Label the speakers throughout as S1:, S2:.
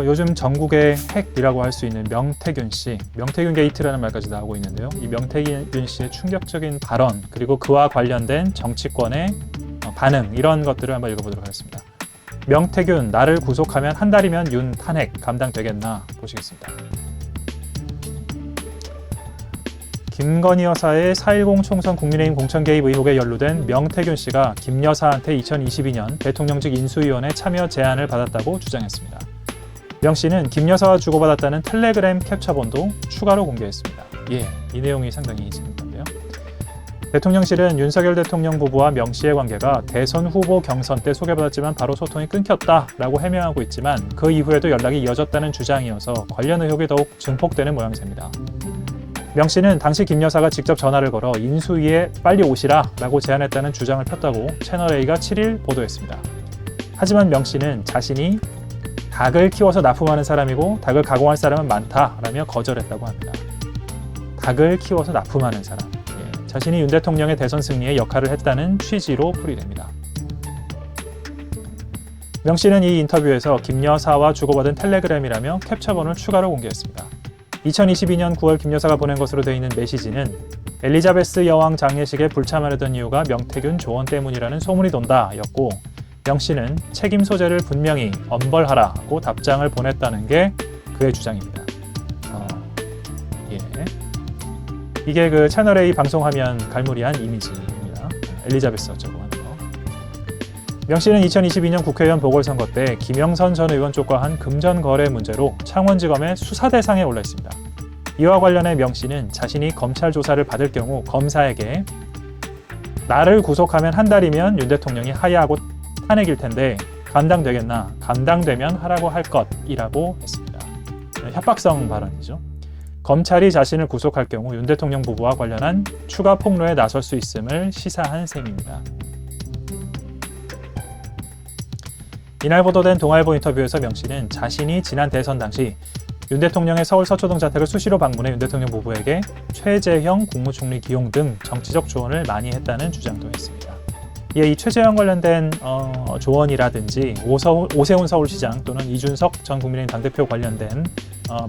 S1: 요즘 전국의 핵이라고 할 수 있는 명태균 씨, 명태균 게이트라는 말까지 나오고 있는데요. 이 명태균 씨의 충격적인 발언, 그리고 그와 관련된 정치권의 반응, 이런 것들을 한번 읽어보도록 하겠습니다. 명태균, 나를 구속하면 한 달이면 윤 탄핵 감당되겠나? 보시겠습니다. 김건희 여사의 4.10 총선 국민의힘 공천 개입 의혹에 연루된 명태균 씨가 김 여사한테 2022년 대통령직 인수위원회 참여 제안을 받았다고 주장했습니다. 명 씨는 김 여사와 주고받았다는 텔레그램 캡처본도 추가로 공개했습니다. 이 내용이 상당히 재밌는데요. 대통령실은 윤석열 대통령 부부와 명 씨의 관계가 대선 후보 경선 때 소개받았지만 바로 소통이 끊겼다라고 해명하고 있지만 그 이후에도 연락이 이어졌다는 주장이어서 관련 의혹이 더욱 증폭되는 모양새입니다. 명 씨는 당시 김 여사가 직접 전화를 걸어 인수위에 빨리 오시라 라고 제안했다는 주장을 폈다고 채널A가 7일 보도했습니다. 하지만 명 씨는 자신이 닭을 키워서 납품하는 사람이고 닭을 가공할 사람은 많다라며 거절했다고 합니다. 닭을 키워서 납품하는 사람. 자신이 윤 대통령의 대선 승리에 역할을 했다는 취지로 풀이됩니다. 명 씨는 이 인터뷰에서 김 여사와 주고받은 텔레그램이라며 캡처본을 추가로 공개했습니다. 2022년 9월 김 여사가 보낸 것으로 되어 있는 메시지는 엘리자베스 여왕 장례식에 불참하려던 이유가 명태균 조언 때문이라는 소문이 돈다 였고, 명 씨는 책임 소재를 분명히 엄벌하라고 답장을 보냈다는 게 그의 주장입니다. 이게 그 채널A 방송하면 갈무리한 이미지입니다. 엘리자베스 어쩌고 하는 거. 명 씨는 2022년 국회의원 보궐선거 때 김영선 전 의원 쪽과 한 금전 거래 문제로 창원지검의 수사 대상에 올라 있습니다. 이와 관련해 명 씨는 자신이 검찰 조사를 받을 경우 검사에게 나를 구속하면 한 달이면 윤 대통령이 하야하고 탄핵일 텐데 감당되겠나? 감당되면 하라고 할 것이라고 했습니다. 협박성 발언이죠. 검찰이 자신을 구속할 경우 윤 대통령 부부와 관련한 추가 폭로에 나설 수 있음을 시사한 셈입니다. 이날 보도된 동아일보 인터뷰에서 명 씨는 자신이 지난 대선 당시 윤 대통령의 서울 서초동 자택을 수시로 방문해 윤 대통령 부부에게 최재형 국무총리 기용 등 정치적 조언을 많이 했다는 주장도 했습니다. 이 최재형 관련된 조언이라든지 오세훈 서울시장 또는 이준석 전 국민의힘 당대표 관련된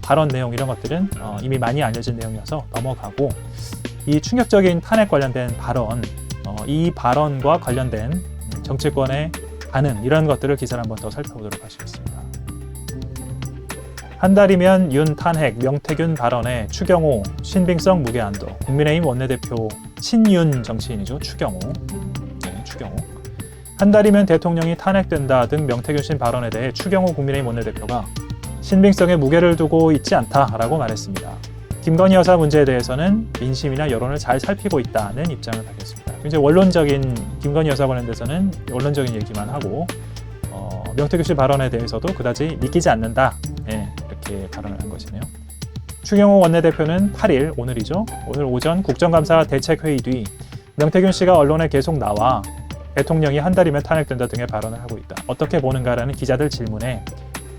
S1: 발언 내용, 이런 것들은 이미 많이 알려진 내용이어서 넘어가고, 이 충격적인 탄핵 관련된 발언, 이 발언과 관련된 정치권의 반응, 이런 것들을 기사를 한번 더 살펴보도록 하시겠습니다. 한 달이면 윤 탄핵, 명태균 발언에 추경호, 신빙성 무게한도, 국민의힘 원내대표 친윤 정치인이죠. 추경호. 한 달이면 대통령이 탄핵된다 등 명태균 씨 발언에 대해 추경호 국민의힘 원내대표가 신빙성에 무게를 두고 있지 않다라고 말했습니다. 김건희 여사 문제에 대해서는 민심이나 여론을 잘 살피고 있다는 입장을 밝혔습니다. 이제 원론적인, 김건희 여사 관련돼서는 원론적인 얘기만 하고, 명태균 씨 발언에 대해서도 그다지 믿기지 않는다, 이렇게 발언을 한 것이네요. 추경호 원내대표는 8일, 오늘이죠. 오늘 오전 국정감사 대책회의 뒤 명태균 씨가 언론에 계속 나와 대통령이 한 달이면 탄핵된다 등의 발언을 하고 있다. 어떻게 보는가라는 기자들 질문에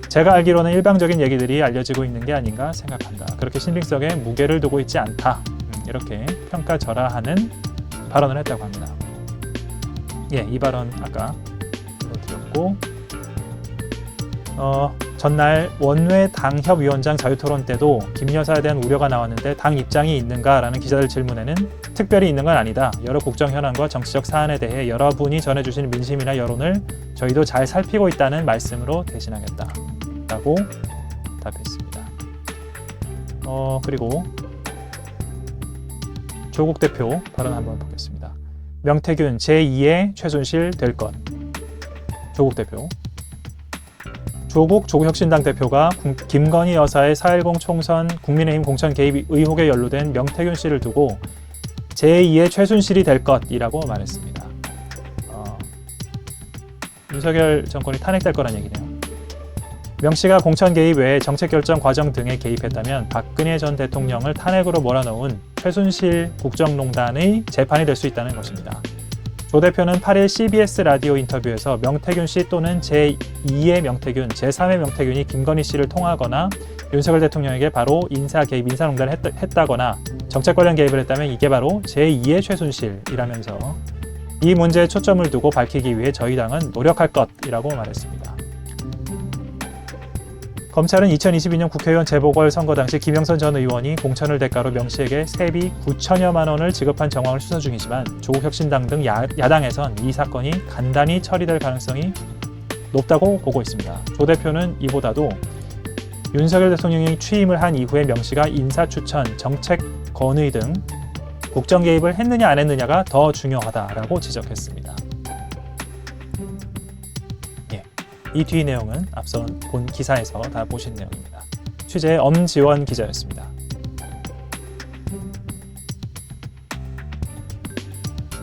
S1: 제가 알기로는 일방적인 얘기들이 알려지고 있는 게 아닌가 생각한다. 그렇게 신빙성에 무게를 두고 있지 않다. 이렇게 평가절하하는 발언을 했다고 합니다. 이 발언 아까 드렸고, 전날 원외 당협위원장 자유토론 때도 김 여사에 대한 우려가 나왔는데 당 입장이 있는가라는 기자들 질문에는 특별히 있는 건 아니다. 여러 국정 현안과 정치적 사안에 대해 여러분이 전해주신 민심이나 여론을 저희도 잘 살피고 있다는 말씀으로 대신하겠다 라고 답했습니다. 그리고 조국 대표 발언 한번 보겠습니다. 명태균 제2의 최순실 될 것. 조국 대표. 조국혁신당 대표가 김건희 여사의 4.10 총선 국민의힘 공천 개입 의혹에 연루된 명태균 씨를 두고 제2의 최순실이 될 것이라고 말했습니다. 윤석열 정권이 탄핵될 거란 얘기네요. 명 씨가 공천 개입 외에 정책 결정 과정 등에 개입했다면 박근혜 전 대통령을 탄핵으로 몰아넣은 최순실 국정농단의 재판이 될 수 있다는 것입니다. 조 대표는 8일 CBS 라디오 인터뷰에서 명태균 씨 또는 제2의 명태균, 제3의 명태균이 김건희 씨를 통하거나 윤석열 대통령에게 바로 인사 개입, 인사농단을 했다거나 정책 관련 개입을 했다면 이게 바로 제2의 최순실이라면서 이 문제에 초점을 두고 밝히기 위해 저희 당은 노력할 것이라고 말했습니다. 검찰은 2022년 국회의원 재보궐선거 당시 김영선 전 의원이 공천을 대가로 명 씨에게 세비 9천여만 원을 지급한 정황을 수사 중이지만 조국혁신당 등 야당에선 이 사건이 간단히 처리될 가능성이 높다고 보고 있습니다. 조 대표는 이보다도 윤석열 대통령이 취임을 한 이후에 명 씨가 인사추천, 정책 건의 등 국정 개입을 했느냐 안 했느냐가 더 중요하다라고 지적했습니다. 이 뒤 내용은 앞서 본 기사에서 다 보신 내용입니다. 취재 엄지원 기자였습니다.